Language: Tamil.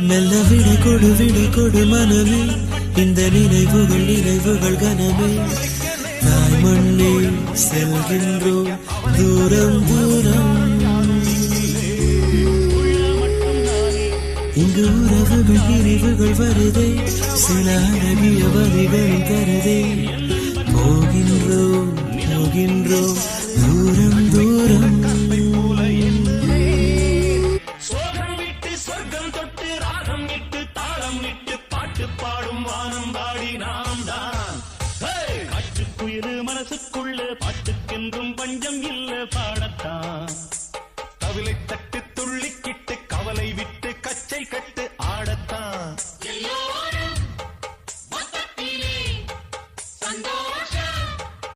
மெல்ல விட கொடு மனமே இந்த நினைவுகள் கனமே தாய் மண்ணே செல்கின்றோம் தூரம் இங்கு உறவுகள் பிரிவுகள் வருதே சில அழகிய வரிகளும் தருதே போகின்றோம் தூரம் மனசுக்குள்ள பாட்டுக்கென்றும் பஞ்சம் இல்ல பாடத்தான் கவிலை தட்டு துள்ளிக்கிட்டு கவலை விட்டு கச்சை கட்டு